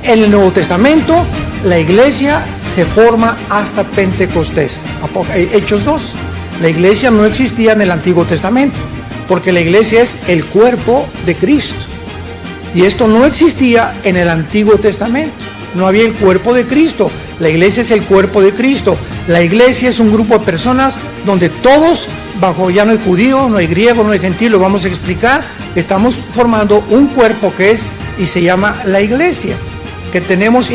En el Nuevo Testamento, la iglesia se forma hasta Pentecostés. Hechos 2. La iglesia no existía en el Antiguo Testamento, porque la iglesia es el cuerpo de Cristo. Y esto no existía en el Antiguo Testamento. No había el cuerpo de Cristo. La iglesia es el cuerpo de Cristo. La iglesia es un grupo de personas donde todos, ya no hay judío, no hay griego, no hay gentil, lo vamos a explicar. Estamos formando un cuerpo que es y se llama la iglesia, que tenemos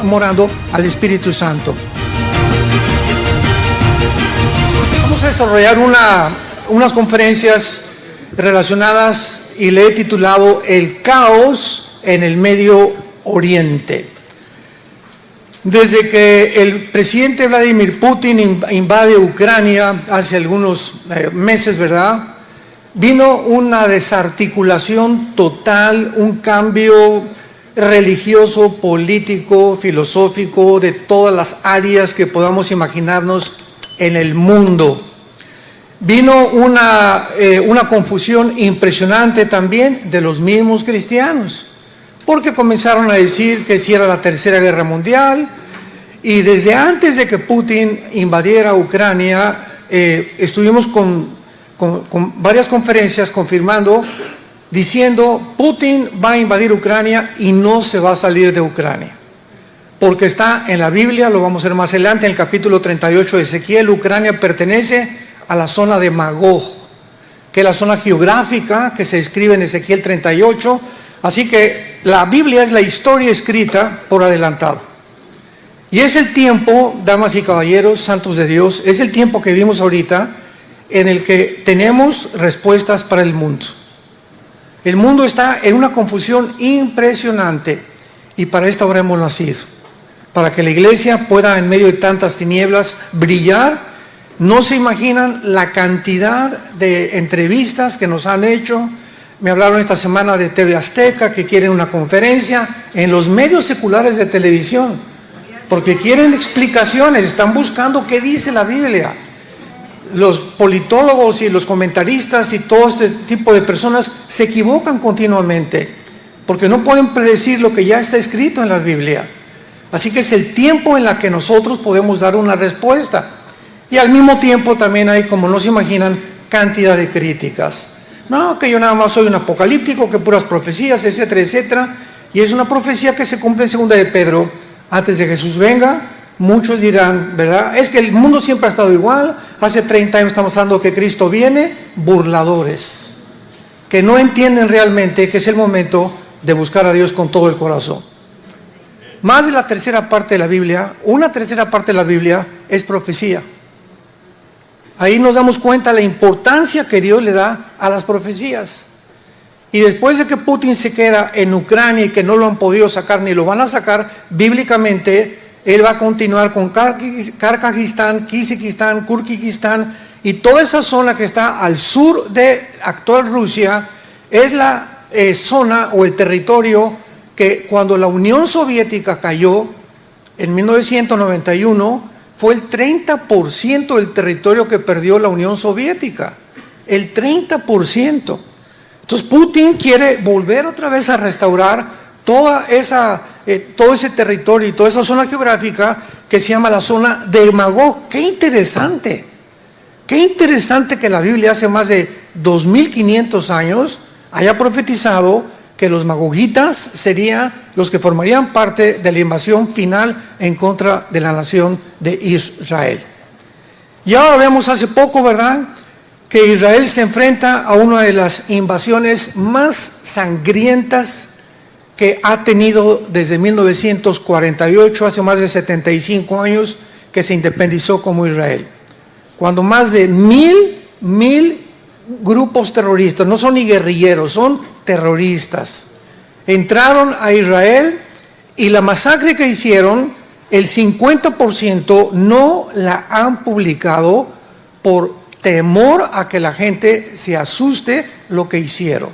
morando al Espíritu Santo. Vamos a desarrollar unas conferencias relacionadas y le he titulado El caos en el Medio Oriente. Desde que el presidente Vladimir Putin invade Ucrania hace algunos meses, ¿verdad?, vino una desarticulación total, un cambio religioso, político, filosófico, de todas las áreas que podamos imaginarnos en el mundo. Vino una confusión impresionante también de los mismos cristianos, porque comenzaron a decir que si era la Tercera Guerra Mundial, y desde antes de que Putin invadiera Ucrania, estuvimos con varias conferencias confirmando, diciendo, Putin va a invadir Ucrania y no se va a salir de Ucrania, porque está en la Biblia, lo vamos a ver más adelante, en el capítulo 38 de Ezequiel. Ucrania pertenece a la zona de Magog, que es la zona geográfica que se describe en Ezequiel 38, así que la Biblia es la historia escrita por adelantado. Y es el tiempo, damas y caballeros, santos de Dios, es el tiempo que vivimos ahorita, en el que tenemos respuestas para el mundo. El mundo está en una confusión impresionante y para esta hora hemos nacido, para que la iglesia pueda en medio de tantas tinieblas brillar. No se imaginan la cantidad de entrevistas que nos han hecho. Me hablaron esta semana de TV Azteca, que quieren una conferencia en los medios seculares de televisión, porque quieren explicaciones, están buscando qué dice la Biblia. Los politólogos y los comentaristas y todo este tipo de personas se equivocan continuamente, porque no pueden predecir lo que ya está escrito en la Biblia. Así que es el tiempo en el que nosotros podemos dar una respuesta. Y al mismo tiempo también hay, como no se imaginan, cantidad de críticas. No, que yo nada más soy un apocalíptico, que puras profecías, etcétera, etcétera. Y es una profecía que se cumple en 2 de Pedro. Antes de Jesús venga, muchos dirán, ¿verdad?, es que el mundo siempre ha estado igual. Hace 30 años estamos hablando que Cristo viene. Burladores, que no entienden realmente que es el momento de buscar a Dios con todo el corazón. Más de la tercera parte de la Biblia, una tercera parte de la Biblia es profecía. Ahí nos damos cuenta de la importancia que Dios le da a las profecías. Y después de que Putin se queda en Ucrania y que no lo han podido sacar ni lo van a sacar, bíblicamente él va a continuar con Karkagistán, Kizikistán, Kurkistán y toda esa zona que está al sur de actual Rusia. Es la zona o el territorio que cuando la Unión Soviética cayó en 1991 fue el 30% del territorio que perdió la Unión Soviética, el 30%. Entonces Putin quiere volver otra vez a restaurar todo ese territorio y toda esa zona geográfica que se llama la zona de Magog. ¡Qué interesante! ¡Qué interesante que la Biblia hace más de 2500 años haya profetizado que los magogitas serían los que formarían parte de la invasión final en contra de la nación de Israel? Y ahora vemos hace poco, ¿verdad?, que Israel se enfrenta a una de las invasiones más sangrientas que ha tenido desde 1948, hace más de 75 años que se independizó como Israel. Cuando más de mil grupos terroristas, no son ni guerrilleros, son terroristas, entraron a Israel y la masacre que hicieron, el 50% no la han publicado por temor a que la gente se asuste lo que hicieron.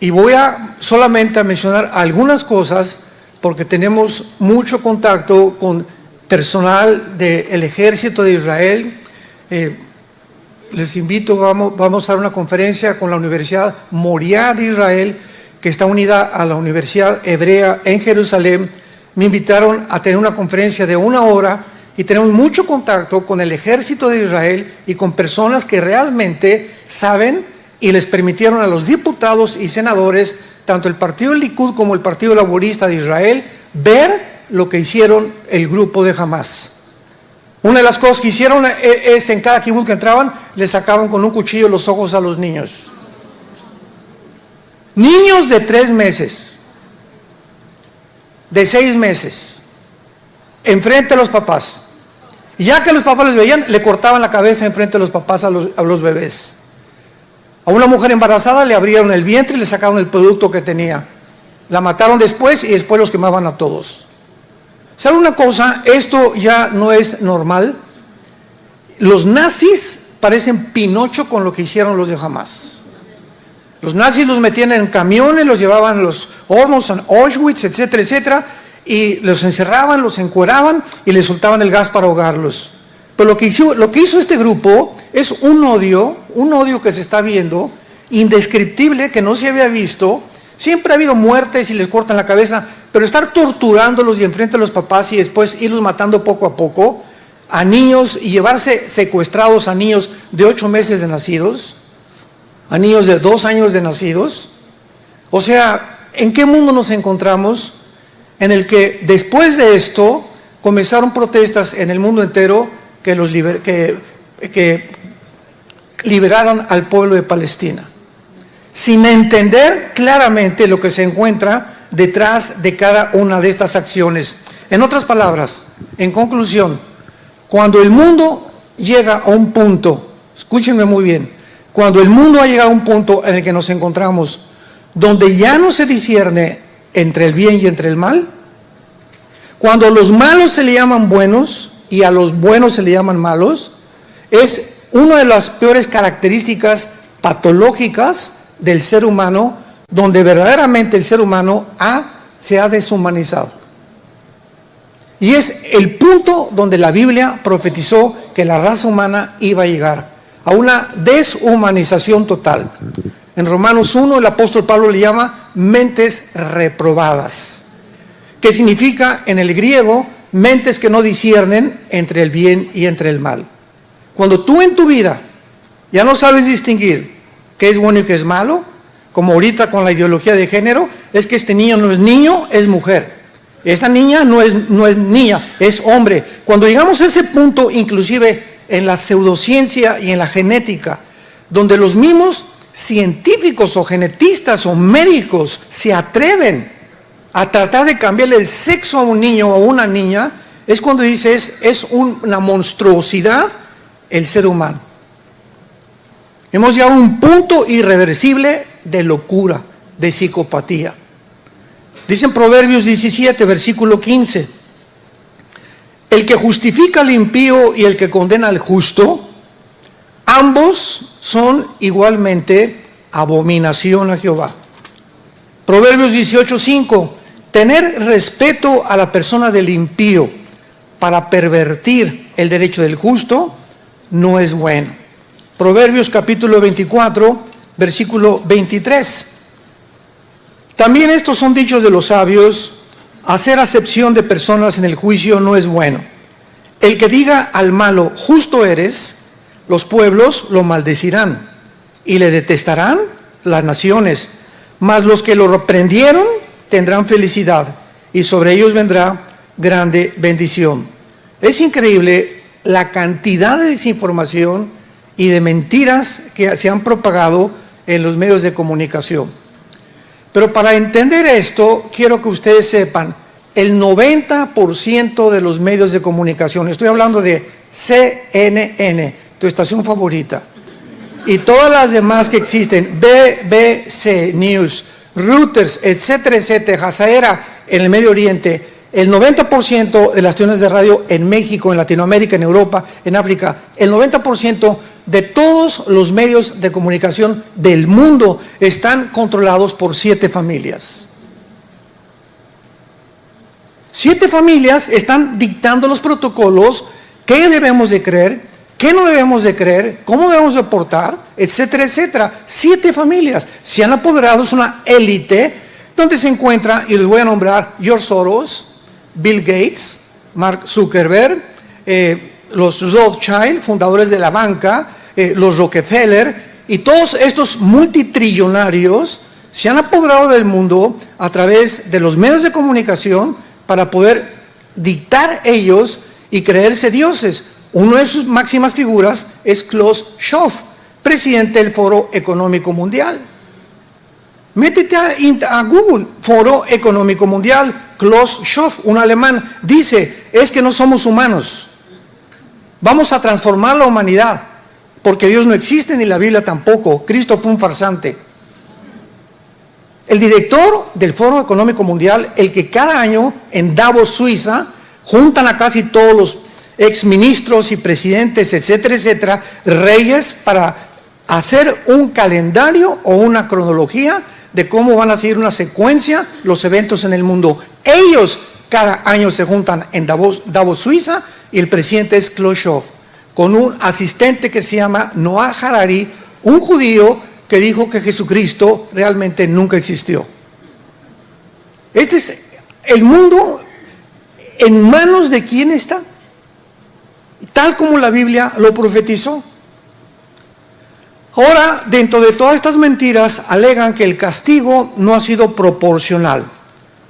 Y voy solamente a mencionar algunas cosas porque tenemos mucho contacto con personal del ejército de Israel. Les invito, vamos a dar una conferencia con la Universidad Moriah de Israel, que está unida a la Universidad Hebrea en Jerusalén, me invitaron a tener una conferencia de 1 hora y tenemos mucho contacto con el ejército de Israel y con personas que realmente saben, y les permitieron a los diputados y senadores, tanto el partido Likud como el partido laborista de Israel, ver lo que hicieron el grupo de Hamás. Una de las cosas que hicieron es en cada kibutz que entraban, le sacaban con un cuchillo los ojos a los niños. Niños de 3 meses, de 6 meses, enfrente a los papás. Y ya que los papás les veían, le cortaban la cabeza enfrente de los papás a los bebés. A una mujer embarazada le abrieron el vientre y le sacaron el producto que tenía. La mataron después y después los quemaban a todos. ¿Sabe una cosa? Esto ya no es normal. Los nazis parecen Pinocho con lo que hicieron los de Hamás. Los nazis los metían en camiones, los llevaban a los hornos, en Auschwitz, etcétera, etcétera, y los encerraban, los encueraban y les soltaban el gas para ahogarlos. Pero lo que hizo este grupo es un odio que se está viendo, indescriptible, que no se había visto. Siempre ha habido muertes y les cortan la cabeza, pero estar torturándolos y enfrente a los papás y después irlos matando poco a poco a niños y llevarse secuestrados a niños de 8 meses de nacidos, a niños de 2 años de nacidos. O sea, ¿en qué mundo nos encontramos? En el que después de esto comenzaron protestas en el mundo entero que liberaran al pueblo de Palestina, sin entender claramente lo que se encuentra detrás de cada una de estas acciones. En otras palabras, en conclusión, cuando el mundo llega a un punto, escúchenme muy bien, cuando el mundo ha llegado a un punto en el que nos encontramos, donde ya no se discierne entre el bien y entre el mal, cuando a los malos se le llaman buenos y a los buenos se le llaman malos, es una de las peores características patológicas del ser humano, donde verdaderamente el ser humano se ha deshumanizado. Y es el punto donde la Biblia profetizó que la raza humana iba a llegar a una deshumanización total. En Romanos 1 el apóstol Pablo le llama mentes reprobadas, que significa en el griego mentes que no disciernen entre el bien y entre el mal. Cuando tú en tu vida ya no sabes distinguir qué es bueno y qué es malo, como ahorita con la ideología de género, es que este niño no es niño, es mujer. Esta niña no es niña, es hombre. Cuando llegamos a ese punto, inclusive en la pseudociencia y en la genética, donde los mismos científicos o genetistas o médicos se atreven a tratar de cambiarle el sexo a un niño o a una niña, es cuando dices, es una monstruosidad el ser humano. Hemos llegado a un punto irreversible de locura, de psicopatía. Dice en Proverbios 17, versículo 15, el que justifica al impío y el que condena al justo, ambos son igualmente abominación a Jehová. Proverbios 18:5, tener respeto a la persona del impío para pervertir el derecho del justo no es bueno. Proverbios capítulo 24, versículo 23. También estos son dichos de los sabios, hacer acepción de personas en el juicio no es bueno. El que diga al malo, justo eres, los pueblos lo maldecirán y le detestarán las naciones, mas los que lo reprendieron tendrán felicidad y sobre ellos vendrá grande bendición. Es increíble la cantidad de desinformación y de mentiras que se han propagado en los medios de comunicación. Pero para entender esto, quiero que ustedes sepan, el 90% de los medios de comunicación, estoy hablando de CNN, tu estación favorita, y todas las demás que existen, BBC News, Reuters, etcétera, etcétera, Jazeera en el Medio Oriente, el 90% de las estaciones de radio en México, en Latinoamérica, en Europa, en África, el 90% de todos los medios de comunicación del mundo están controlados por 7 familias. 7 familias están dictando los protocolos, qué debemos de creer, qué no debemos de creer, cómo debemos de portar, etcétera, etcétera. 7 familias se han apoderado, es una élite donde se encuentra, y les voy a nombrar, George Soros, Bill Gates, Mark Zuckerberg, los Rothschild, fundadores de la banca, los Rockefeller, y todos estos multitrillonarios se han apoderado del mundo a través de los medios de comunicación para poder dictar ellos y creerse dioses. Una de sus máximas figuras es Klaus Schwab, presidente del Foro Económico Mundial. Métete a Google, Foro Económico Mundial, Klaus Schwab, un alemán, dice, es que no somos humanos, vamos a transformar la humanidad, porque Dios no existe ni la Biblia tampoco, Cristo fue un farsante. El director del Foro Económico Mundial, el que cada año en Davos, Suiza, juntan a casi todos los exministros y presidentes, etcétera, etcétera, reyes, para hacer un calendario o una cronología de cómo van a seguir una secuencia los eventos en el mundo. Ellos cada año se juntan en Davos, Suiza, y el presidente es Klaus Schwab, con un asistente que se llama Noah Harari, un judío que dijo que Jesucristo realmente nunca existió. Este es el mundo, ¿en manos de quién está? Tal como la Biblia lo profetizó. Ahora, dentro de todas estas mentiras, alegan que el castigo no ha sido proporcional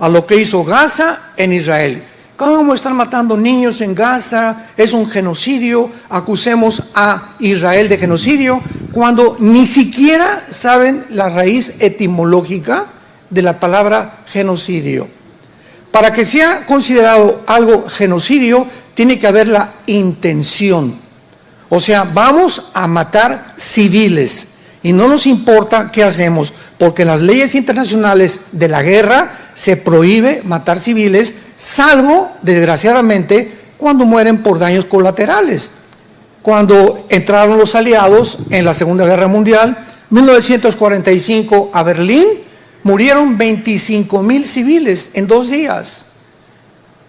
a lo que hizo Gaza en Israel. ¿Cómo están matando niños en Gaza? Es un genocidio. Acusemos a Israel de genocidio cuando ni siquiera saben la raíz etimológica de la palabra genocidio. Para que sea considerado algo genocidio, tiene que haber la intención. O sea, vamos a matar civiles y no nos importa qué hacemos, porque en las leyes internacionales de la guerra se prohíbe matar civiles, salvo, desgraciadamente, cuando mueren por daños colaterales. Cuando entraron los aliados en la Segunda Guerra Mundial, 1945, a Berlín, murieron 25,000 civiles en 2 días.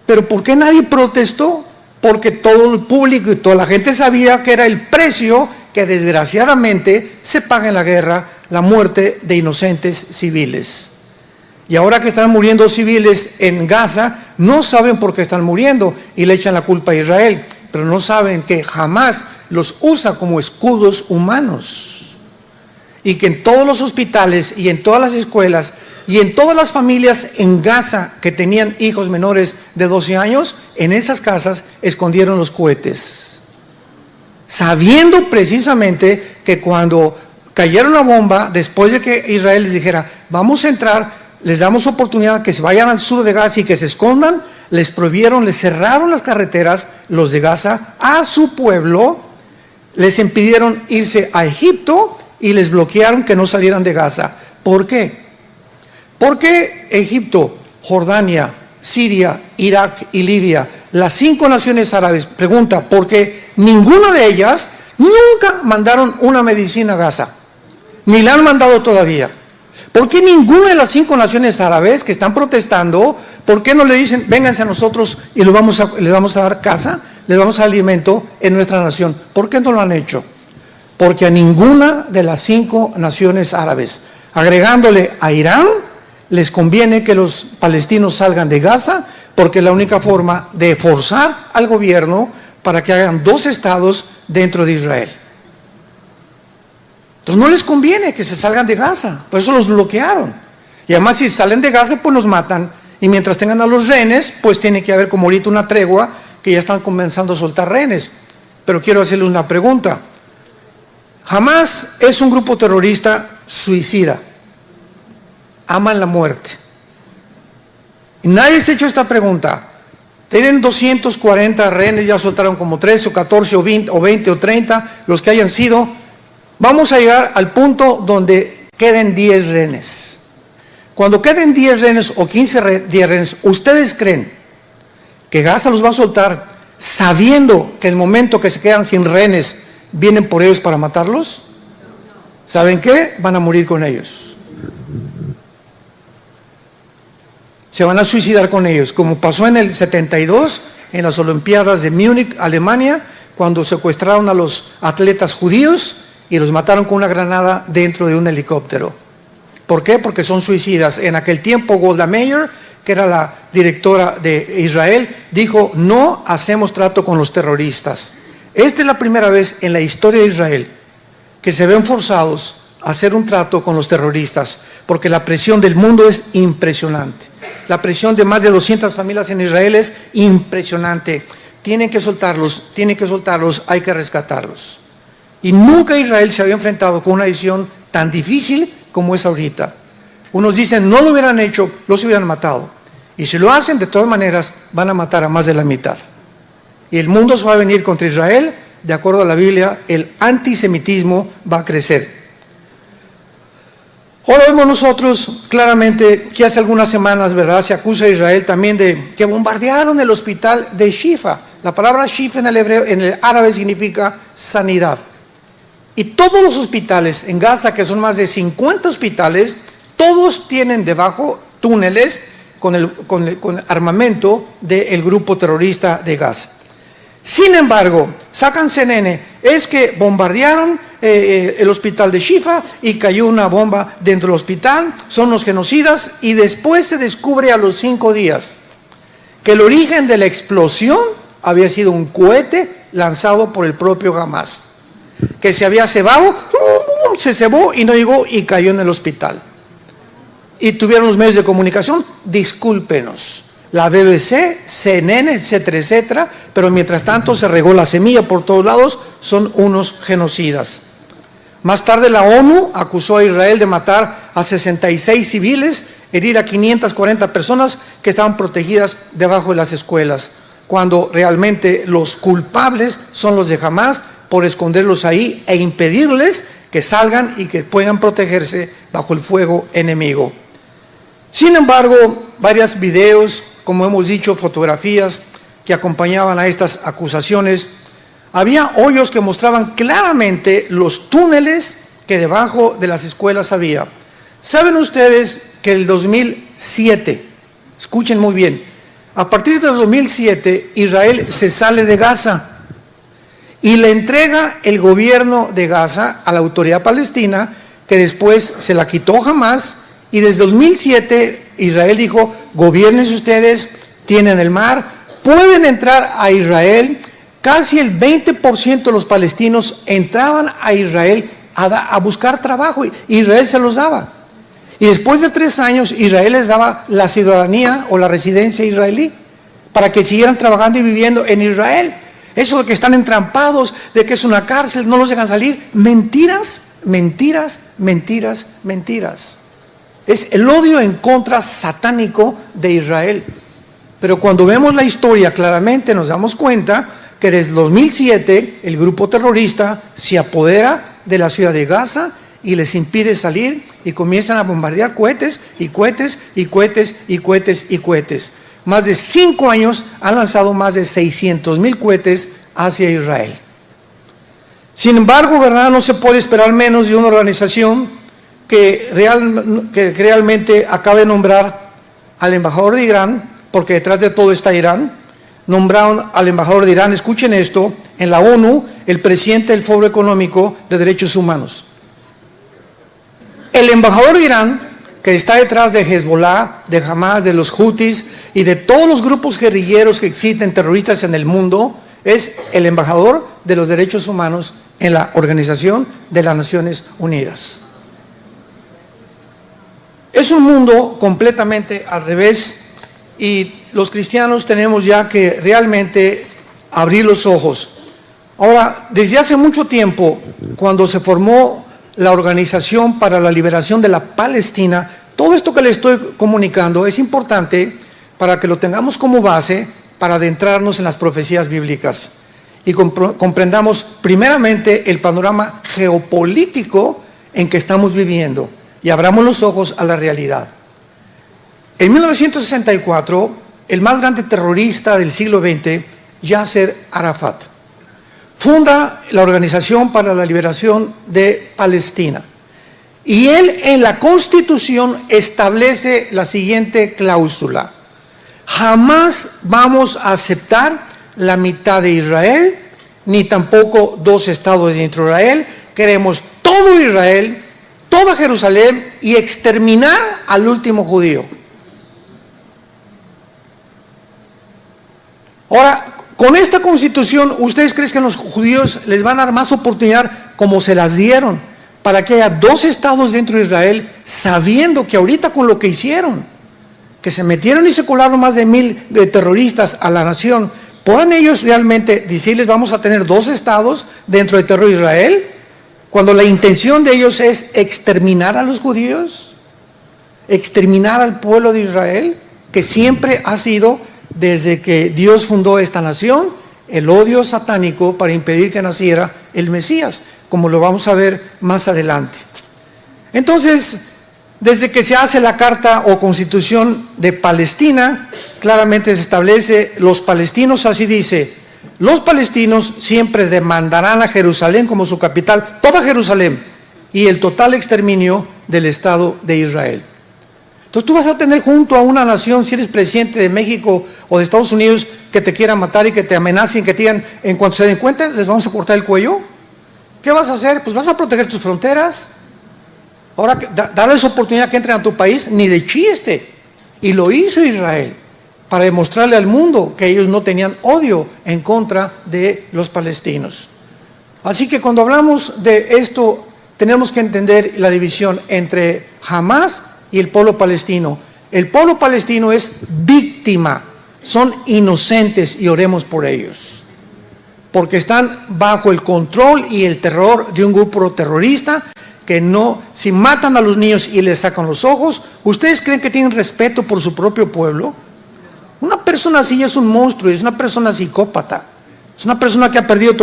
¿Pero por qué nadie protestó? Porque todo el público y toda la gente sabía que era el precio que desgraciadamente se paga en la guerra, la muerte de inocentes civiles. Y ahora que están muriendo civiles en Gaza, no saben por qué están muriendo y le echan la culpa a Israel, pero no saben que Hamás los usa como escudos humanos. Y que en todos los hospitales y en todas las escuelas y en todas las familias en Gaza que tenían hijos menores de 12 años, en esas casas escondieron los cohetes, sabiendo precisamente que cuando cayera una bomba, después de que Israel les dijera, vamos a entrar, les damos oportunidad que se vayan al sur de Gaza y que se escondan, les prohibieron, les cerraron las carreteras, los de Gaza, a su pueblo, les impidieron irse a Egipto y les bloquearon que no salieran de Gaza. ¿Por qué? Porque Egipto, Jordania, Siria, Irak y Libia, las 5 naciones árabes, pregunta, porque ninguna de ellas nunca mandaron una medicina a Gaza, ni la han mandado todavía. ¿Por qué ninguna de las 5 naciones árabes que están protestando, por qué no le dicen, vénganse a nosotros y les vamos a dar casa, les vamos a dar alimento en nuestra nación? ¿Por qué no lo han hecho? Porque a ninguna de las 5 naciones árabes, agregándole a Irán, les conviene que los palestinos salgan de Gaza, porque es la única forma de forzar al gobierno para que hagan 2 estados dentro de Israel. Entonces no les conviene que se salgan de Gaza, por eso los bloquearon. Y además si salen de Gaza, pues los matan. Y mientras tengan a los rehenes, pues tiene que haber como ahorita una tregua, que ya están comenzando a soltar rehenes. Pero quiero hacerles una pregunta. Hamás es un grupo terrorista suicida. Aman la muerte. Y nadie se ha hecho esta pregunta. Tienen 240 rehenes, ya soltaron como 13 o 14 o 20 o 30, los que hayan sido. Vamos a llegar al punto donde queden 10 rehenes. Cuando queden 10 rehenes o 15 rehenes, ¿ustedes creen que Gaza los va a soltar sabiendo que en el momento que se quedan sin rehenes vienen por ellos para matarlos? ¿Saben qué? Van a morir con ellos. Se van a suicidar con ellos, como pasó en el 72, en las Olimpiadas de Múnich, Alemania, cuando secuestraron a los atletas judíos y los mataron con una granada dentro de un helicóptero. ¿Por qué? Porque son suicidas. En aquel tiempo Golda Meir, que era la directora de Israel, dijo: no hacemos trato con los terroristas. Esta es la primera vez en la historia de Israel que se ven forzados a hacer un trato con los terroristas, porque la presión del mundo es impresionante. La presión de más de 200 familias en Israel es impresionante. Tienen que soltarlos, hay que rescatarlos. Y nunca Israel se había enfrentado con una decisión tan difícil como es ahorita. Unos dicen: no lo hubieran hecho, los hubieran matado. Y si lo hacen, de todas maneras, van a matar a más de la mitad. Y el mundo se va a venir contra Israel. De acuerdo a la Biblia, el antisemitismo va a crecer. Ahora vemos nosotros claramente que hace algunas semanas, ¿verdad?, se acusa a Israel también de que bombardearon el hospital de Shifa. La palabra Shifa en el hebreo, en el árabe, significa sanidad. Y todos los hospitales en Gaza, que son más de 50 hospitales, todos tienen debajo túneles con armamento del grupo terrorista de Gaza. Sin embargo, sacan CNN, es que bombardearon el hospital de Shifa y cayó una bomba dentro del hospital, son los genocidas, y después se descubre a los 5 días que el origen de la explosión había sido un cohete lanzado por el propio Hamas, que se había cebado, se cebó y no llegó y cayó en el hospital. Y tuvieron los medios de comunicación: discúlpenos, la BBC, CNN, etcétera, etcétera, pero mientras tanto se regó la semilla por todos lados, son unos genocidas. Más tarde la ONU acusó a Israel de matar a 66 civiles, herir a 540 personas que estaban protegidas debajo de las escuelas, cuando realmente los culpables son los de Hamas por esconderlos ahí e impedirles que salgan y que puedan protegerse bajo el fuego enemigo. Sin embargo, varios videos, como hemos dicho, fotografías que acompañaban a estas acusaciones, había hoyos que mostraban claramente los túneles que debajo de las escuelas había. ¿Saben ustedes que el 2007, escuchen muy bien, a partir del 2007 Israel se sale de Gaza y le entrega el gobierno de Gaza a la autoridad palestina, que después se la quitó Hamas? Y desde 2007 Israel dijo: gobiernense ustedes, tienen el mar, pueden entrar a Israel. Casi el 20% de los palestinos entraban a Israel a buscar trabajo, y Israel se los daba. Y después de 3 años Israel les daba la ciudadanía o la residencia israelí para que siguieran trabajando y viviendo en Israel. Eso de que están entrampados, de que es una cárcel, no los dejan salir, mentiras, mentiras, mentiras, mentiras. Es el odio en contra satánico de Israel. Pero cuando vemos la historia claramente nos damos cuenta que desde 2007 el grupo terrorista se apodera de la ciudad de Gaza y les impide salir, y comienzan a bombardear cohetes y cohetes y cohetes y cohetes y cohetes. Más de 5 años han lanzado más de 600,000 cohetes hacia Israel. Sin embargo, ¿verdad?, no se puede esperar menos de una organización que realmente acaba de nombrar al embajador de Irán, porque detrás de todo está Irán. Nombraron al embajador de Irán, escuchen esto, en la ONU, el presidente del Foro Económico de Derechos Humanos. El embajador de Irán, que está detrás de Hezbollah, de Hamas, de los Houthis y de todos los grupos guerrilleros que existen, terroristas en el mundo, es el embajador de los derechos humanos en la Organización de las Naciones Unidas. Es un mundo completamente al revés, y los cristianos tenemos ya que realmente abrir los ojos. Ahora, desde hace mucho tiempo, cuando se formó la Organización para la Liberación de la Palestina, todo esto que le estoy comunicando es importante para que lo tengamos como base para adentrarnos en las profecías bíblicas y comprendamos primeramente el panorama geopolítico en que estamos viviendo y abramos los ojos a la realidad. En 1964, el más grande terrorista del siglo XX, Yasser Arafat, funda la Organización para la Liberación de Palestina. Y él en la Constitución establece la siguiente cláusula: jamás vamos a aceptar la mitad de Israel, ni tampoco 2 estados dentro de Israel. Queremos todo Israel toda Jerusalén y exterminar al último judío. Ahora, con esta constitución, ¿ustedes creen que los judíos les van a dar más oportunidad como se las dieron para que haya 2 estados dentro de Israel, sabiendo que ahorita con lo que hicieron, que se metieron y se colaron más de 1000 terroristas a la nación, puedan ellos realmente decirles vamos a tener 2 estados dentro del territorio de Israel, cuando la intención de ellos es exterminar a los judíos, exterminar al pueblo de Israel, que siempre ha sido, desde que Dios fundó esta nación, el odio satánico para impedir que naciera el Mesías, como lo vamos a ver más adelante. Entonces, desde que se hace la Carta o Constitución de Palestina, claramente se establece, los palestinos, así dice, los palestinos siempre demandarán a Jerusalén como su capital, toda Jerusalén, y el total exterminio del Estado de Israel. Entonces tú vas a tener junto a una nación, si eres presidente de México o de Estados Unidos, que te quieran matar y que te amenacen, que te digan, en cuanto se den cuenta, les vamos a cortar el cuello. ¿Qué vas a hacer? Pues vas a proteger tus fronteras. Ahora, darles oportunidad que entren a tu país, ni de chiste. Y lo hizo Israel, para demostrarle al mundo que ellos no tenían odio en contra de los palestinos. Así que cuando hablamos de esto, tenemos que entender la división entre Hamás y el pueblo palestino. El pueblo palestino es víctima, son inocentes y oremos por ellos, porque están bajo el control y el terror de un grupo terrorista que no, si matan a los niños y les sacan los ojos, ¿ustedes creen que tienen respeto por su propio pueblo? Una persona así es un monstruo, es una persona psicópata, es una persona que ha perdido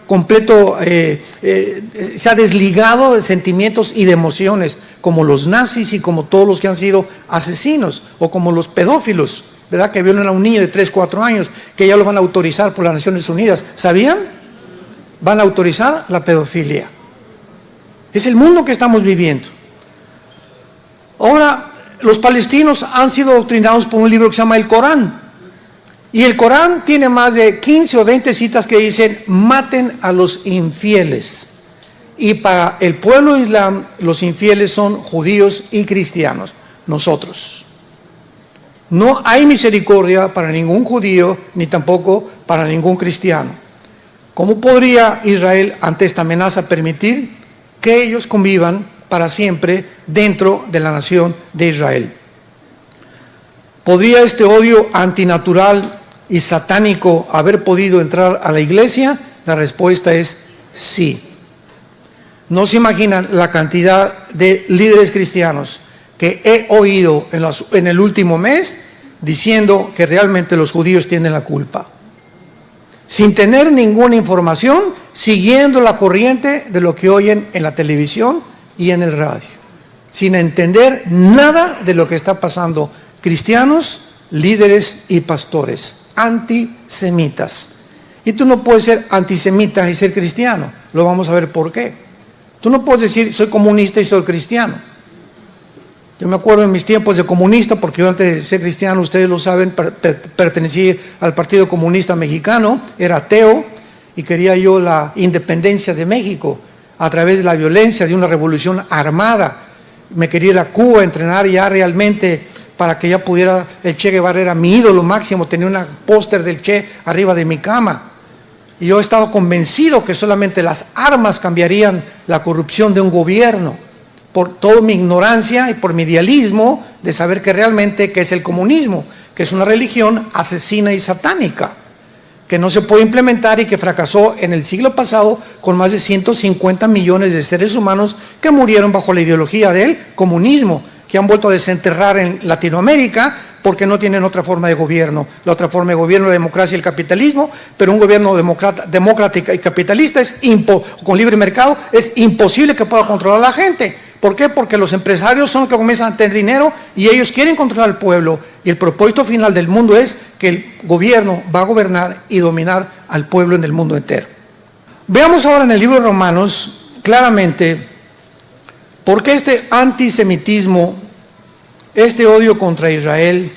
completo, se ha desligado de sentimientos y de emociones, como los nazis y como todos los que han sido asesinos, o como los pedófilos, ¿verdad? Que violan a un niño de 3, 4 años, que ya lo van a autorizar por las Naciones Unidas. ¿Sabían? Van a autorizar la pedofilia. Es el mundo que estamos viviendo. Ahora, los palestinos han sido adoctrinados por un libro que se llama el Corán. Y el Corán tiene más de 15 o 20 citas que dicen, maten a los infieles. Y para el pueblo islam, los infieles son judíos y cristianos, nosotros. No hay misericordia para ningún judío, ni tampoco para ningún cristiano. ¿Cómo podría Israel, ante esta amenaza, permitir que ellos convivan para siempre dentro de la nación de Israel? ¿Podría este odio antinatural y satánico haber podido entrar a la iglesia? La respuesta es sí. No se imaginan la cantidad de líderes cristianos que he oído en el último mes diciendo que realmente los judíos tienen la culpa, sin tener ninguna información, siguiendo la corriente de lo que oyen en la televisión y en el radio, sin entender nada de lo que está pasando. Cristianos, líderes y pastores antisemitas. Y tú no puedes ser antisemita y ser cristiano. Lo vamos a ver por qué. Tú no puedes decir soy comunista y soy cristiano. Yo me acuerdo en mis tiempos de comunista, porque yo antes de ser cristiano, ustedes lo saben, pertenecí al Partido Comunista Mexicano, era ateo y quería yo la independencia de México a través de la violencia de una revolución armada. Me quería ir a Cuba a entrenar ya realmente para que ya pudiera, el Che Guevara era mi ídolo máximo, tenía un póster del Che arriba de mi cama. Y yo estaba convencido que solamente las armas cambiarían la corrupción de un gobierno, por toda mi ignorancia y por mi idealismo de saber que realmente que es el comunismo, que es una religión asesina y satánica, que no se puede implementar y que fracasó en el siglo pasado con más de 150 millones de seres humanos que murieron bajo la ideología del comunismo, que han vuelto a desenterrar en Latinoamérica porque no tienen otra forma de gobierno. La otra forma de gobierno es la democracia y el capitalismo, pero un gobierno democrático y capitalista con libre mercado es imposible que pueda controlar a la gente. ¿Por qué? Porque los empresarios son los que comienzan a tener dinero y ellos quieren controlar al pueblo. Y el propósito final del mundo es que el gobierno va a gobernar y dominar al pueblo en el mundo entero. Veamos ahora en el libro de Romanos claramente por qué este antisemitismo, este odio contra Israel,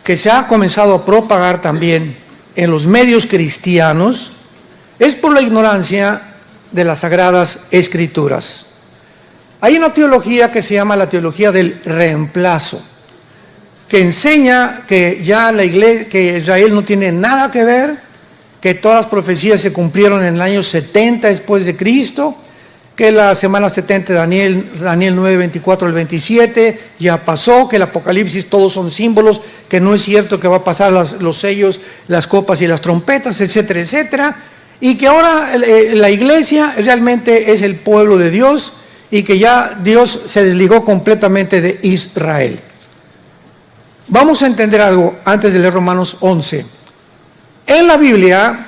que se ha comenzado a propagar también en los medios cristianos, es por la ignorancia de las Sagradas Escrituras. Hay una teología que se llama la teología del reemplazo, que enseña que ya la iglesia, que Israel no tiene nada que ver, que todas las profecías se cumplieron en el año 70 después de Cristo, que la semana 70 de Daniel 9, 24 al 27 ya pasó, que el Apocalipsis todos son símbolos, que no es cierto que va a pasar los sellos, las copas y las trompetas, etcétera, etcétera, y que ahora la iglesia realmente es el pueblo de Dios y que ya Dios se desligó completamente de Israel. Vamos a entender algo antes de leer Romanos 11. En la Biblia,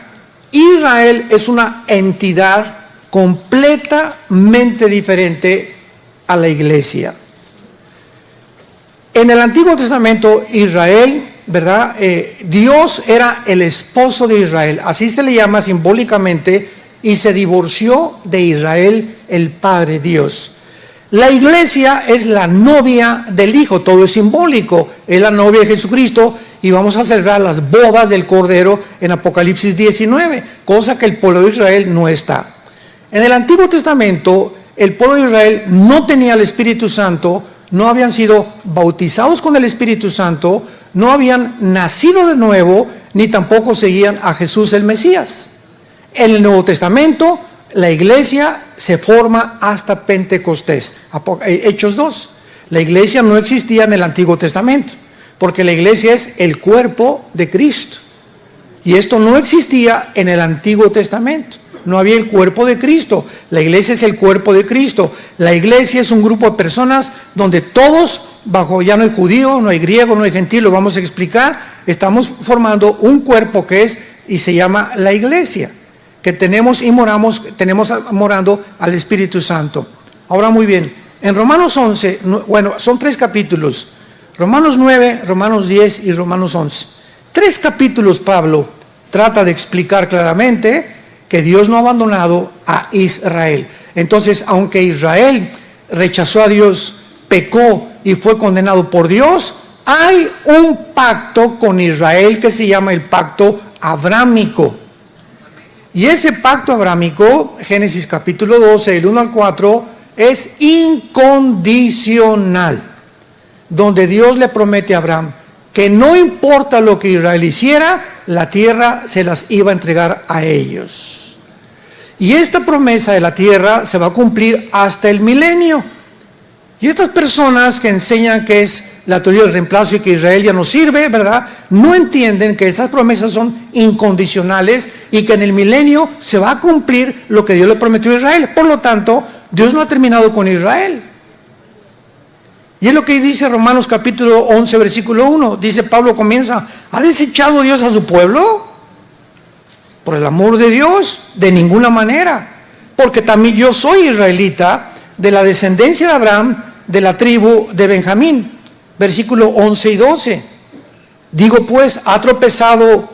Israel es una entidad completamente diferente a la iglesia. En el Antiguo Testamento, Israel, ¿verdad? Dios era el esposo de Israel, así se le llama simbólicamente, y se divorció de Israel, el Padre Dios. La iglesia es la novia del Hijo, todo es simbólico, es la novia de Jesucristo, y vamos a celebrar las bodas del Cordero en Apocalipsis 19, cosa que el pueblo de Israel no está. En el Antiguo Testamento, el pueblo de Israel no tenía el Espíritu Santo, no habían sido bautizados con el Espíritu Santo, no habían nacido de nuevo, ni tampoco seguían a Jesús el Mesías. En el Nuevo Testamento, la iglesia se forma hasta Pentecostés. Hechos 2. La iglesia no existía en el Antiguo Testamento, porque la iglesia es el cuerpo de Cristo. Y esto no existía en el Antiguo Testamento. No había el cuerpo de Cristo. La iglesia es el cuerpo de Cristo. La iglesia es un grupo de personas donde todos, ya no hay judío, no hay griego, no hay gentil, lo vamos a explicar. Estamos formando un cuerpo que es, y se llama la iglesia, que tenemos morando al Espíritu Santo. Ahora muy bien, en Romanos 11, bueno, son 3 capítulos. Romanos 9, Romanos 10 y Romanos 11. 3 capítulos Pablo trata de explicar claramente que Dios no ha abandonado a Israel. Entonces, aunque Israel rechazó a Dios, pecó y fue condenado por Dios, hay un pacto con Israel que se llama el pacto abrámico. Y ese pacto abrámico, Génesis capítulo 12, del 1 al 4, es incondicional, donde Dios le promete a Abraham que no importa lo que Israel hiciera, la tierra se las iba a entregar a ellos. Y esta promesa de la tierra se va a cumplir hasta el milenio. Y estas personas que enseñan que es la teoría del reemplazo y que Israel ya no sirve, ¿verdad?, no entienden que estas promesas son incondicionales y que en el milenio se va a cumplir lo que Dios le prometió a Israel. Por lo tanto, Dios no ha terminado con Israel. Y es lo que dice Romanos capítulo 11, versículo 1. Dice Pablo, comienza: ¿ha desechado Dios a su pueblo? Por el amor de Dios, de ninguna manera. Porque también yo soy israelita, de la descendencia de Abraham, de la tribu de Benjamín. Versículo 11 y 12. Digo pues, ¿ha tropezado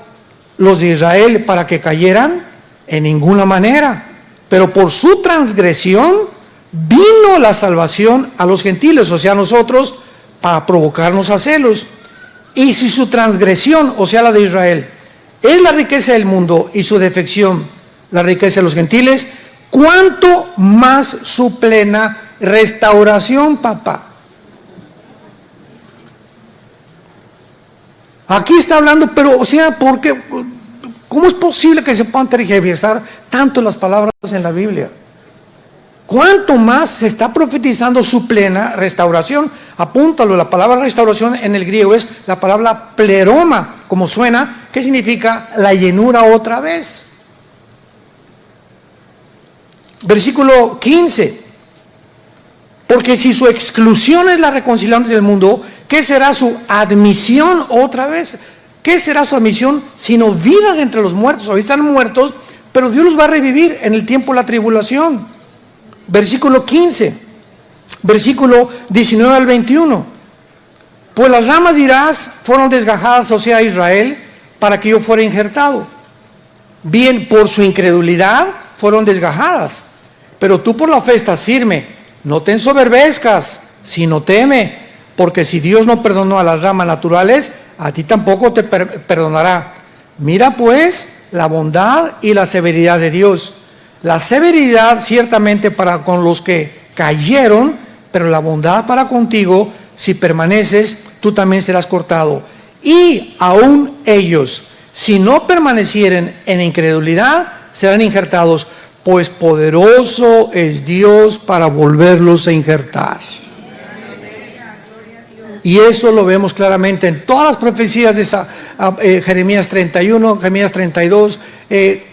los de Israel para que cayeran? En ninguna manera. Pero por su transgresión vino la salvación a los gentiles, o sea, a nosotros, para provocarnos a celos. Y si su transgresión, o sea, la de Israel, es la riqueza del mundo y su defección, la riqueza de los gentiles, ¿cuánto más su plena restauración, papá? Aquí está hablando, pero, o sea, ¿por qué? ¿Cómo es posible que se puedan tergiversar tanto las palabras en la Biblia? ¿Cuánto más se está profetizando su plena restauración? Apúntalo, la palabra restauración en el griego es la palabra pleroma, como suena, que significa la llenura otra vez. Versículo 15. Porque si su exclusión es la reconciliación del mundo, ¿qué será su admisión otra vez? ¿Qué será su admisión sino vida de entre los muertos? Hoy están muertos, pero Dios los va a revivir en el tiempo de la tribulación. Versículo 15, versículo 19 al 21. Pues las ramas dirás fueron desgajadas, o sea, Israel, para que yo fuera injertado. Bien, por su incredulidad fueron desgajadas, pero tú por la fe estás firme. No te ensoberbezcas, sino teme, porque si Dios no perdonó a las ramas naturales, a ti tampoco te perdonará. Mira pues la bondad y la severidad de Dios. La severidad ciertamente para con los que cayeron, pero la bondad para contigo, si permaneces, tú también serás cortado. Y aún ellos, si no permanecieren en incredulidad, serán injertados, pues poderoso es Dios para volverlos a injertar. Y eso lo vemos claramente en todas las profecías de Jeremías 31, Jeremías 32,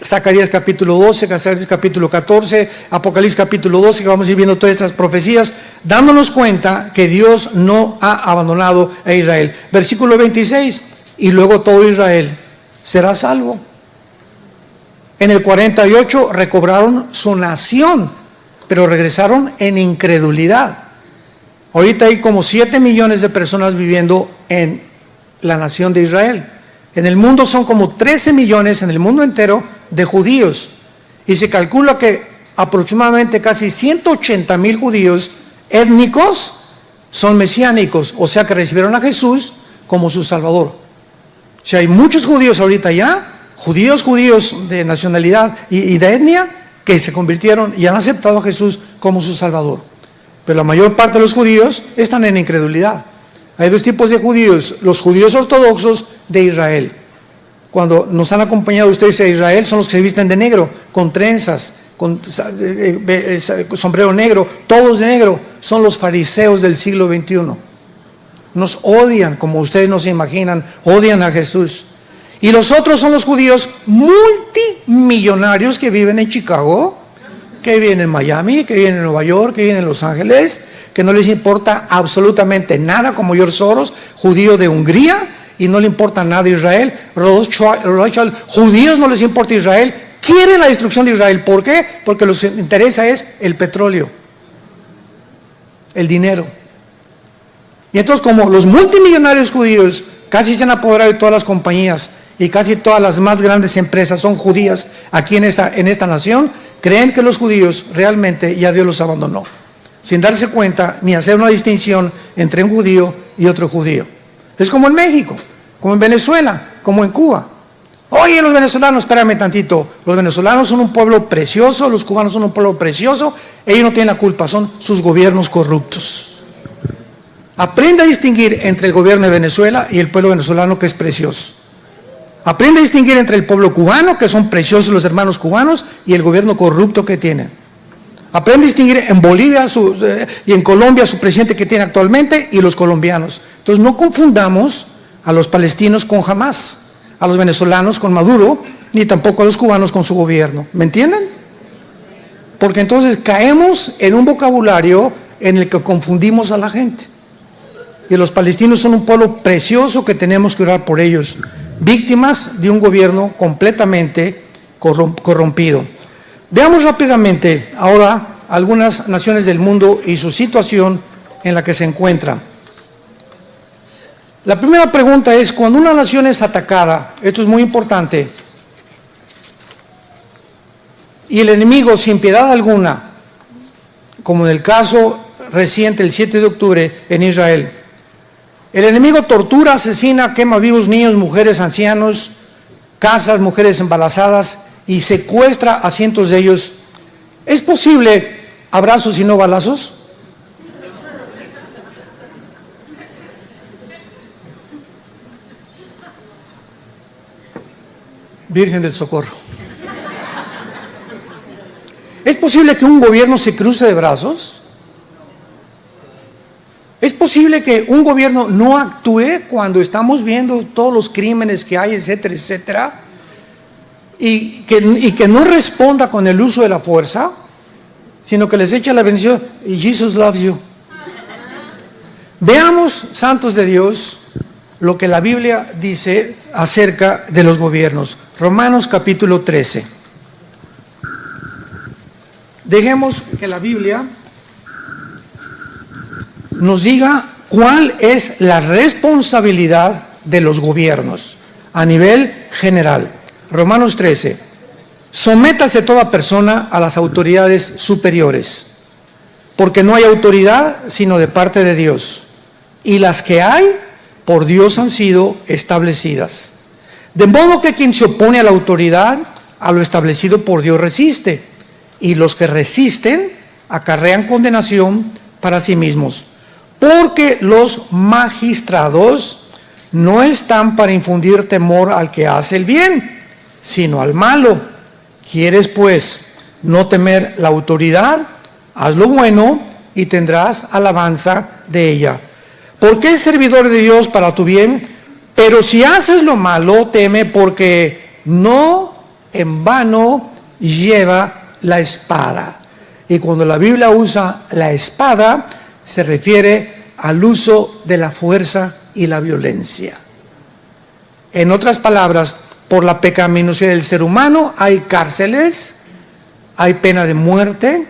Zacarías capítulo 12, Zacarías capítulo 14, Apocalipsis capítulo 12, que vamos a ir viendo todas estas profecías, dándonos cuenta que Dios no ha abandonado a Israel. Versículo 26, y luego todo Israel será salvo. En el 48 recobraron su nación, pero regresaron en incredulidad. Ahorita hay como 7 millones de personas viviendo en la nación de Israel. En el mundo son como 13 millones en el mundo entero de judíos. Y se calcula que aproximadamente casi 180,000 judíos étnicos son mesiánicos, o sea que recibieron a Jesús como su Salvador. O sea, hay muchos judíos ahorita ya, judíos de nacionalidad y de etnia, que se convirtieron y han aceptado a Jesús como su Salvador. Pero la mayor parte de los judíos están en incredulidad. Hay dos tipos de judíos: los judíos ortodoxos de Israel. Cuando nos han acompañado ustedes a Israel, son los que se visten de negro, con trenzas, con sombrero negro, todos de negro. Son los fariseos del siglo XXI. Nos odian, como ustedes no se imaginan, odian a Jesús. Y los otros son los judíos multimillonarios que viven en Chicago, que viven en Miami, que viven en Nueva York, que viven en Los Ángeles, que no les importa absolutamente nada, como George Soros, judío de Hungría, y no le importa nada de Israel. Rothschild, judíos no les importa Israel, quieren la destrucción de Israel. ¿Por qué? Porque lo que les interesa es el petróleo, el dinero. Y entonces, como los multimillonarios judíos casi se han apoderado de todas las compañías y casi todas las más grandes empresas son judías aquí en esta nación, creen que los judíos realmente ya Dios los abandonó, sin darse cuenta ni hacer una distinción entre un judío y otro judío. Es como en México, como en Venezuela, como en Cuba. Oye, los venezolanos, espérame tantito, los venezolanos son un pueblo precioso, los cubanos son un pueblo precioso, ellos no tienen la culpa, son sus gobiernos corruptos. Aprende a distinguir entre el gobierno de Venezuela y el pueblo venezolano, que es precioso. Aprende a distinguir entre el pueblo cubano, que son preciosos los hermanos cubanos, y el gobierno corrupto que tienen. Aprende a distinguir en Bolivia y en Colombia su presidente que tiene actualmente y los colombianos. Entonces no confundamos a los palestinos con Hamás, a los venezolanos con Maduro, ni tampoco a los cubanos con su gobierno. ¿Me entienden? Porque entonces caemos en un vocabulario en el que confundimos a la gente. Y los palestinos son un pueblo precioso que tenemos que orar por ellos, víctimas de un gobierno completamente corrompido. Veamos rápidamente ahora algunas naciones del mundo y su situación en la que se encuentran. La primera pregunta es: cuando una nación es atacada, esto es muy importante, y el enemigo sin piedad alguna, como en el caso reciente el 7 de octubre en Israel, el enemigo tortura, asesina, quema vivos niños, mujeres, ancianos, casas, mujeres embarazadas, y secuestra a cientos de ellos. ¿Es posible abrazos y no balazos? Virgen del Socorro. ¿Es posible que un gobierno se cruce de brazos? ¿Es posible que un gobierno no actúe cuando estamos viendo todos los crímenes que hay, etcétera, etcétera? Y que no responda con el uso de la fuerza, sino que les echa la bendición y Jesus loves you. Veamos, santos de Dios, lo que la Biblia dice acerca de los gobiernos. Romanos capítulo 13. Dejemos que la Biblia nos diga cuál es la responsabilidad de los gobiernos a nivel general. Romanos 13. Sométase toda persona a las autoridades superiores, porque no hay autoridad sino de parte de Dios, y las que hay por Dios han sido establecidas. De modo que quien se opone a la autoridad, a lo establecido por Dios resiste, y los que resisten acarrean condenación para sí mismos, porque los magistrados no están para infundir temor al que hace el bien, sino al malo. ¿Quieres pues no temer la autoridad? Haz lo bueno y tendrás alabanza de ella. Porque es servidor de Dios para tu bien, pero si haces lo malo, teme, porque no en vano lleva la espada. Y cuando la Biblia usa la espada, se refiere al uso de la fuerza y la violencia. En otras palabras, por la pecaminosidad del ser humano hay cárceles, hay pena de muerte,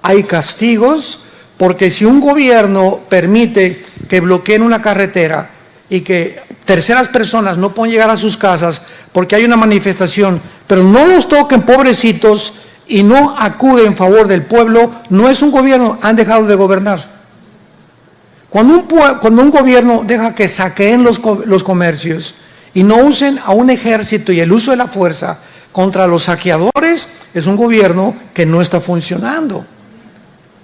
hay castigos, porque si un gobierno permite que bloqueen una carretera y que terceras personas no pueden llegar a sus casas porque hay una manifestación, pero no los toquen, pobrecitos, y no acuden en favor del pueblo, no es un gobierno, han dejado de gobernar. Cuando un gobierno deja que saqueen los comercios y no usen a un ejército y el uso de la fuerza contra los saqueadores, es un gobierno que no está funcionando.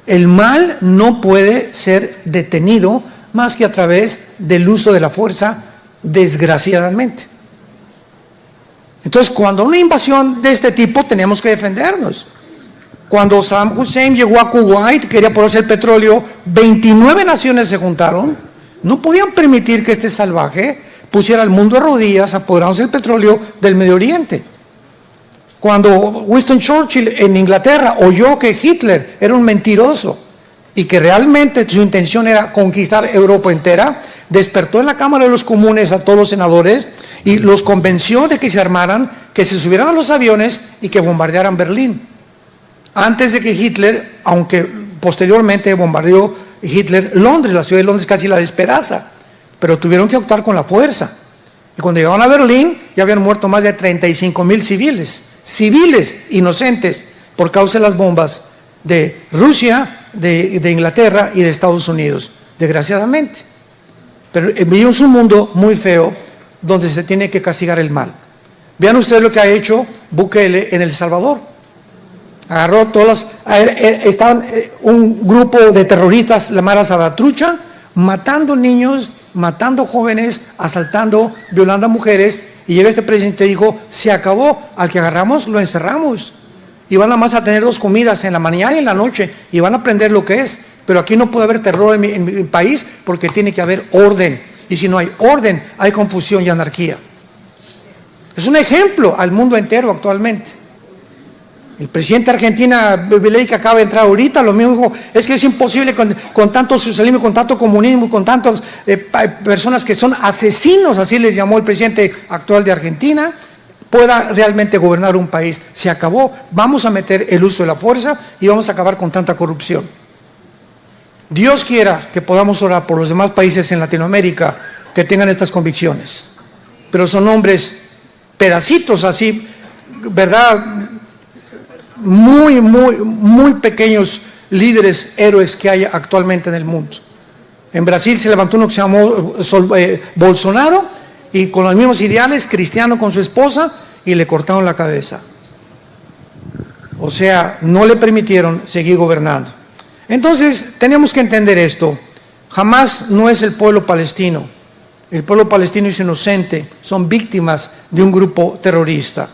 El mal no puede ser detenido más que a través del uso de la fuerza, desgraciadamente. Entonces, cuando una invasión de este tipo, tenemos que defendernos. Cuando Saddam Hussein llegó a Kuwait, quería ponerse el petróleo, 29 naciones se juntaron, no podían permitir que este salvaje pusiera al mundo de rodillas apoderándose del petróleo del Medio Oriente. Cuando Winston Churchill en Inglaterra oyó que Hitler era un mentiroso y que realmente su intención era conquistar Europa entera, despertó en la Cámara de los Comunes a todos los senadores y los convenció de que se armaran, que se subieran a los aviones y que bombardearan Berlín. Antes de que Hitler, aunque posteriormente bombardeó Hitler Londres, la ciudad de Londres casi la despedaza, pero tuvieron que actuar con la fuerza. Y cuando llegaron a Berlín, ya habían muerto más de 35,000 civiles inocentes, por causa de las bombas de Rusia, de Inglaterra y de Estados Unidos, desgraciadamente. Pero vivimos un mundo muy feo donde se tiene que castigar el mal. Vean ustedes lo que ha hecho Bukele en El Salvador. Agarró estaban un grupo de terroristas, la Mara Salvatrucha, matando niños, matando jóvenes, asaltando, violando a mujeres, y llega este presidente y dijo, se acabó, al que agarramos lo encerramos, y van nada más a tener 2 comidas, en la mañana y en la noche, y van a aprender lo que es, pero aquí no puede haber terror en mi país, porque tiene que haber orden, y si no hay orden, hay confusión y anarquía. Es un ejemplo al mundo entero actualmente. El presidente de Argentina, Milei, que acaba de entrar ahorita, lo mismo dijo, es que es imposible con tanto socialismo, con tanto comunismo, con tantas personas que son asesinos, así les llamó el presidente actual de Argentina, pueda realmente gobernar un país. Se acabó, vamos a meter el uso de la fuerza y vamos a acabar con tanta corrupción. Dios quiera que podamos orar por los demás países en Latinoamérica que tengan estas convicciones, pero son hombres, pedacitos así, ¿verdad?, muy pequeños líderes, héroes que hay actualmente en el mundo. En Brasil se levantó uno que se llamó Bolsonaro, y con los mismos ideales, cristiano con su esposa, y le cortaron la cabeza. O sea, no le permitieron seguir gobernando. Entonces, tenemos que entender esto. Jamás no es el pueblo palestino. El pueblo palestino es inocente, son víctimas de un grupo terrorista.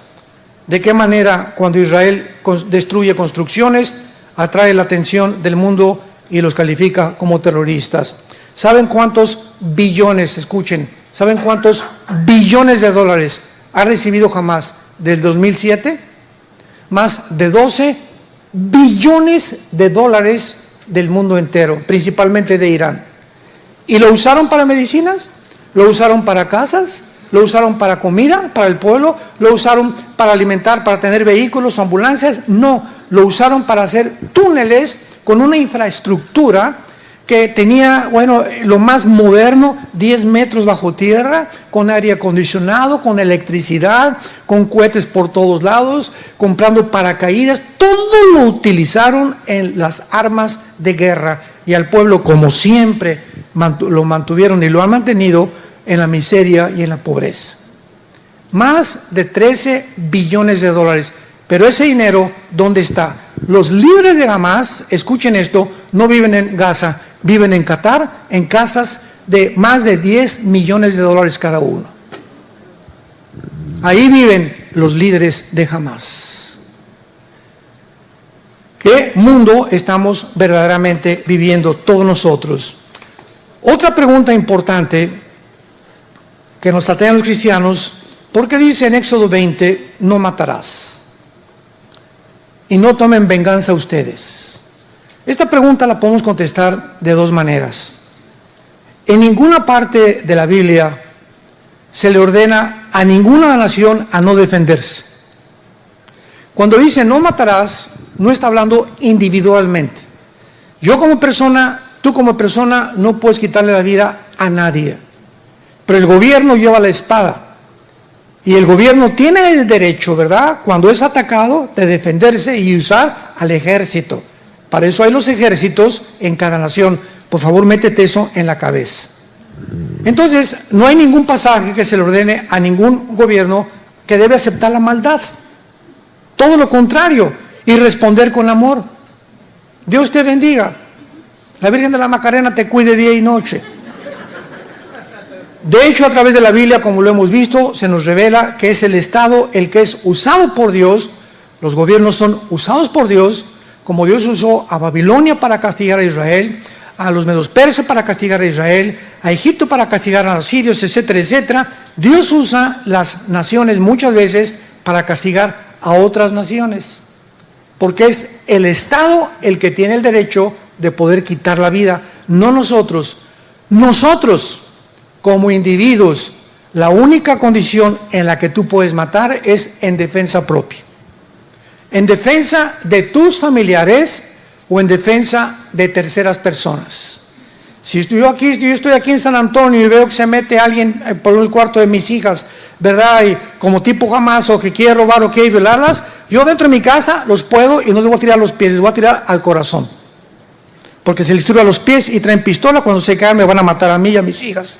¿De qué manera cuando Israel destruye construcciones atrae la atención del mundo y los califica como terroristas? ¿Saben cuántos billones, escuchen, saben cuántos billones de dólares ha recibido Hamás del 2007? Más de 12 billones de dólares del mundo entero, principalmente de Irán. ¿Y lo usaron para medicinas? ¿Lo usaron para casas? ¿Lo usaron para comida, para el pueblo? ¿Lo usaron para alimentar, para tener vehículos, ambulancias? No, lo usaron para hacer túneles con una infraestructura que tenía, bueno, lo más moderno, 10 metros bajo tierra, con aire acondicionado, con electricidad, con cohetes por todos lados, comprando paracaídas. Todo lo utilizaron en las armas de guerra, y al pueblo, como siempre, lo mantuvieron y lo han mantenido en la miseria y en la pobreza. Más de 13 billones de dólares. Pero ese dinero, ¿dónde está? Los líderes de Hamas, escuchen esto, no viven en Gaza, viven en Qatar, en casas de más de 10 millones de dólares cada uno. Ahí viven los líderes de Hamas. ¿Qué mundo estamos verdaderamente viviendo todos nosotros? Otra pregunta importante que nos plantean los cristianos, ¿por qué dice en Éxodo 20, no matarás? Y no tomen venganza ustedes. Esta pregunta la podemos contestar de dos maneras. En ninguna parte de la Biblia se le ordena a ninguna nación a no defenderse. Cuando dice no matarás, no está hablando individualmente. Yo como persona, tú como persona, no puedes quitarle la vida a nadie. Pero el gobierno lleva la espada. Y el gobierno tiene el derecho, ¿verdad?, cuando es atacado, de defenderse y usar al ejército. Para eso hay los ejércitos en cada nación. Por favor, métete eso en la cabeza. Entonces, no hay ningún pasaje que se le ordene a ningún gobierno que debe aceptar la maldad. Todo lo contrario, y responder con amor. Dios te bendiga. La Virgen de la Macarena te cuide día y noche. De hecho, a través de la Biblia, como lo hemos visto, se nos revela que es el Estado el que es usado por Dios. Los gobiernos son usados por Dios, como Dios usó a Babilonia para castigar a Israel, a los medos persas para castigar a Israel, a Egipto para castigar a los sirios, etcétera, etcétera. Dios usa las naciones muchas veces para castigar a otras naciones, porque es el Estado el que tiene el derecho de poder quitar la vida, no nosotros. Nosotros, como individuos, la única condición en la que tú puedes matar es en defensa propia. En defensa de tus familiares o en defensa de terceras personas. Si yo estoy aquí en San Antonio y veo que se mete alguien por el cuarto de mis hijas, ¿verdad? Y como tipo Hamas o que quiere robar o quiere violarlas, yo dentro de mi casa los puedo y no les voy a tirar a los pies, les voy a tirar al corazón. Porque se les tira a los pies y traen pistola, cuando se caen me van a matar a mí y a mis hijas.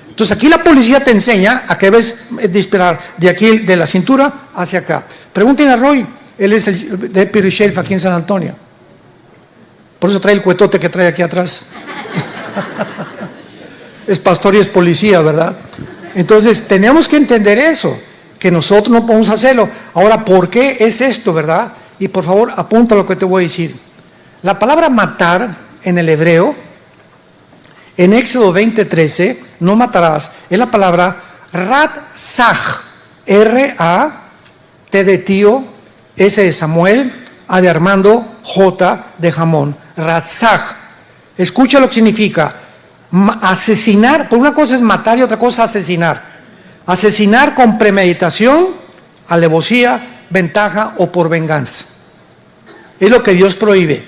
Entonces aquí la policía te enseña a que debes disparar de aquí, de la cintura hacia acá. Pregúntenle a Roy, él es el deputy sheriff aquí en San Antonio. Por eso trae el cuetote que trae aquí atrás. Es pastor y es policía, ¿verdad? Entonces tenemos que entender eso, que nosotros no podemos hacerlo. Ahora, ¿por qué es esto, verdad? Y por favor, apunta lo que te voy a decir. La palabra matar en el hebreo, en Éxodo 20:13, no matarás, es la palabra ratzaj, R-A-T de tío, S de Samuel, A de Armando, J de jamón, ratzaj. Escucha lo que significa, asesinar, por una cosa es matar y otra cosa asesinar. Asesinar con premeditación, alevosía, ventaja o por venganza. Es lo que Dios prohíbe.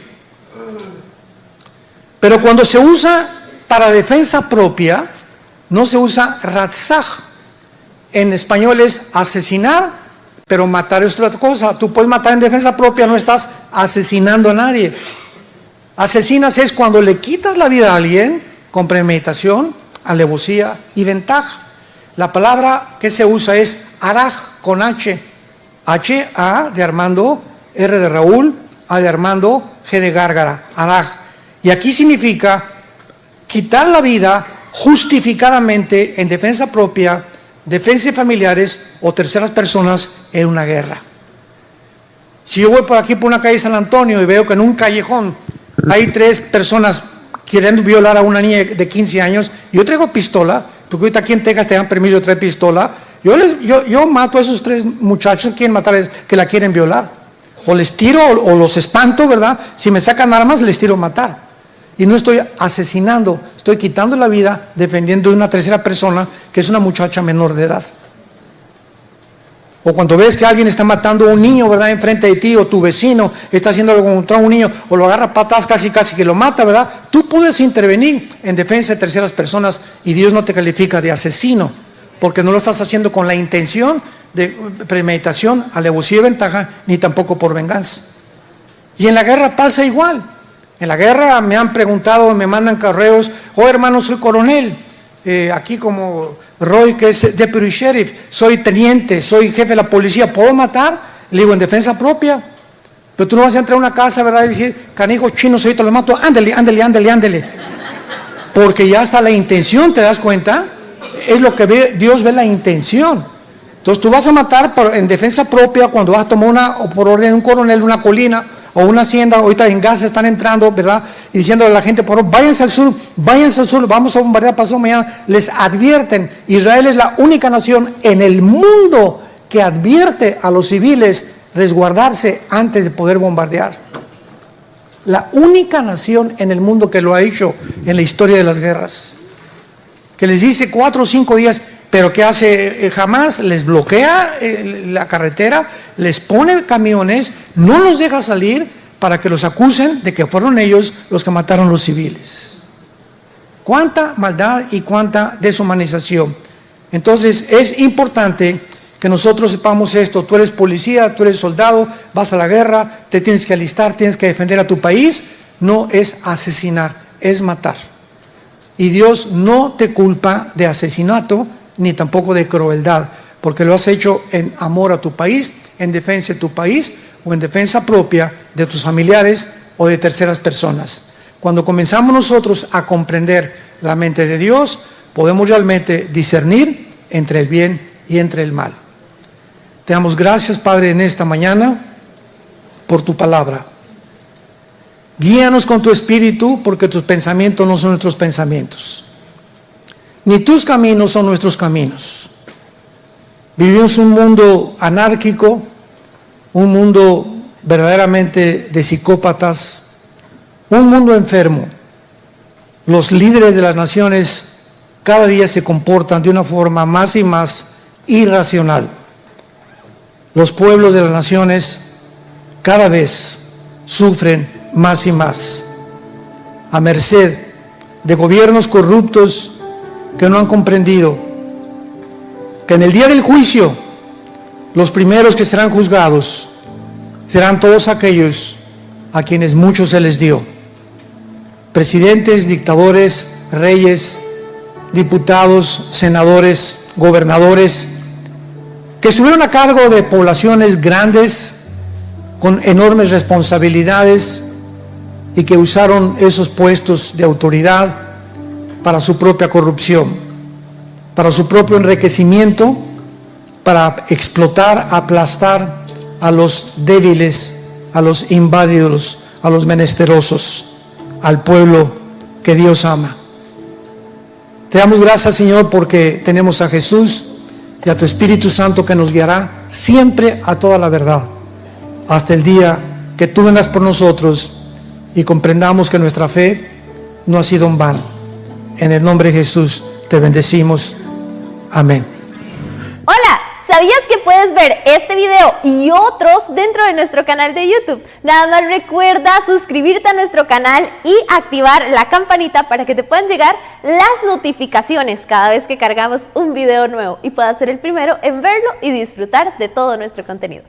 Pero cuando se usa para defensa propia, no se usa ratzaj. En español es asesinar, pero matar es otra cosa. Tú puedes matar en defensa propia, no estás asesinando a nadie. Asesinas es cuando le quitas la vida a alguien con premeditación, alevosía y ventaja. La palabra que se usa es araj con H. H, A de Armando, R de Raúl, A de Armando, G de Gárgara, araj. Y aquí significa quitar la vida justificadamente en defensa propia, defensa de familiares o terceras personas en una guerra. Si yo voy por aquí por una calle de San Antonio y veo que en un callejón hay 3 personas queriendo violar a una niña de 15 años, yo traigo pistola, porque ahorita aquí en Texas te dan permiso de traer pistola, yo mato a esos 3 muchachos que quieren matar, que la quieren violar. O les tiro o los espanto, ¿verdad? Si me sacan armas, les tiro matar. Y no estoy asesinando, estoy quitando la vida defendiendo de una tercera persona que es una muchacha menor de edad. O cuando ves que alguien está matando a un niño, ¿verdad?, enfrente de ti, o tu vecino está haciendo algo contra un niño, o lo agarra a patas casi que lo mata, ¿verdad? Tú puedes intervenir en defensa de terceras personas y Dios no te califica de asesino, porque no lo estás haciendo con la intención de premeditación, alevosía y ventaja, ni tampoco por venganza. Y en la guerra pasa igual. En la guerra me han preguntado, me mandan correos, hermano, soy coronel, aquí como Roy, que es deputy sheriff, soy teniente, soy jefe de la policía, ¿puedo matar? Le digo, en defensa propia. Pero tú no vas a entrar a una casa, ¿verdad? Y decir, canijo chino, soy te lo mato, ándele, ándele, ándele, ándele. Porque ya está la intención, ¿te das cuenta? Es lo que ve, Dios ve la intención. Entonces tú vas a matar en defensa propia cuando vas a tomar o por orden de un coronel, una colina o una hacienda. Ahorita en Gaza están entrando, ¿verdad? Y diciéndole a la gente, por favor, váyanse al sur, vamos a bombardear pasado mañana. Les advierten, Israel es la única nación en el mundo que advierte a los civiles resguardarse antes de poder bombardear. La única nación en el mundo que lo ha hecho en la historia de las guerras. Que les dice 4 o 5 días, pero ¿qué hace Hamás? Les bloquea la carretera, les pone camiones, no los deja salir para que los acusen de que fueron ellos los que mataron a los civiles. Cuánta maldad y cuánta deshumanización. Entonces es importante que nosotros sepamos esto. Tú eres policía, tú eres soldado, vas a la guerra, te tienes que alistar, tienes que defender a tu país. No es asesinar, es matar. Y Dios no te culpa de asesinato ni tampoco de crueldad, porque lo has hecho en amor a tu país, en defensa de tu país o en defensa propia de tus familiares o de terceras personas. Cuando comenzamos nosotros a comprender la mente de Dios, podemos realmente discernir entre el bien y entre el mal. Te damos gracias, Padre, en esta mañana por tu palabra. Guíanos con tu espíritu, porque tus pensamientos no son nuestros pensamientos, ni tus caminos son nuestros caminos. Vivimos un mundo anárquico, un mundo verdaderamente de psicópatas, un mundo enfermo. Los líderes de las naciones cada día se comportan de una forma más y más irracional. Los pueblos de las naciones cada vez sufren más y más, a merced de gobiernos corruptos que no han comprendido que en el día del juicio los primeros que serán juzgados serán todos aquellos a quienes mucho se les dio: presidentes, dictadores, reyes, diputados, senadores, gobernadores, que estuvieron a cargo de poblaciones grandes con enormes responsabilidades y que usaron esos puestos de autoridad para su propia corrupción, para su propio enriquecimiento, para explotar, aplastar a los débiles, a los inválidos, a los menesterosos, al pueblo que Dios ama. Te damos gracias, Señor, porque tenemos a Jesús y a tu Espíritu Santo que nos guiará siempre a toda la verdad, hasta el día que tú vengas por nosotros y comprendamos que nuestra fe no ha sido en vano. En el nombre de Jesús te bendecimos. Amén. Hola, ¿sabías que puedes ver este video y otros dentro de nuestro canal de YouTube? Nada más recuerda suscribirte a nuestro canal y activar la campanita para que te puedan llegar las notificaciones cada vez que cargamos un video nuevo y puedas ser el primero en verlo y disfrutar de todo nuestro contenido.